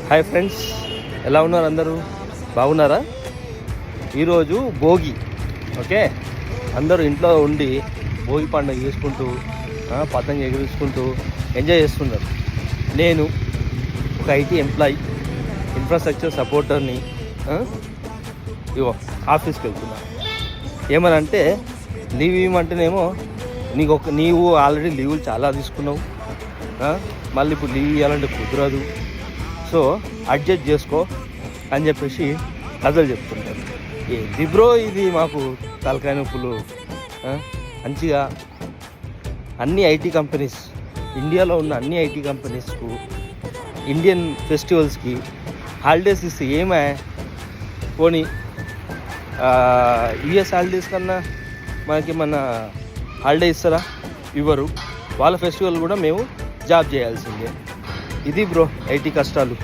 Hi friends, ఎలా ఉన్నారు? అందరూ బాగున్నారా? ఈరోజు భోగి. ఓకే, అందరూ ఇంట్లో ఉండి భోగి పండుగ చేసుకుంటూ పతంగ ఎగిరించుకుంటూ ఎంజాయ్ చేస్తున్నారు. నేను ఒక ఐటీ ఎంప్లాయీ, ఇన్ఫ్రాస్ట్రక్చర్ సపోర్టర్ని. ఇవో ఆఫీస్కి వెళ్తున్నా. ఏమనంటే లీవ్ ఇవ్వమంటేనేమో నీవు ఆల్రెడీ లీవులు చాలా తీసుకున్నావు, మళ్ళీ ఇప్పుడు లీవ్ ఇవ్వాలంటే కుదరదు, సో అడ్జస్ట్ చేసుకో అని చెప్పేసి కథలు చెప్తుంటారు. ఏంది బ్రో ఇది? మాకు తలకాయ నొప్పులు. మంచిగా అన్ని ఐటీ కంపెనీస్, ఇండియాలో ఉన్న అన్ని ఐటీ కంపెనీస్కు ఇండియన్ ఫెస్టివల్స్కి హాలిడేస్ ఇస్తే ఏమే పోనీ యూఎస్ హాలిడేస్ కన్నా మనకి మన హాలిడే ఇస్తారా? ఇవ్వరు. వాళ్ళ ఫెస్టివల్ కూడా మేము జాబ్ చేయాల్సిందే. ఇది బ్రో ఐటీ కష్టాలు.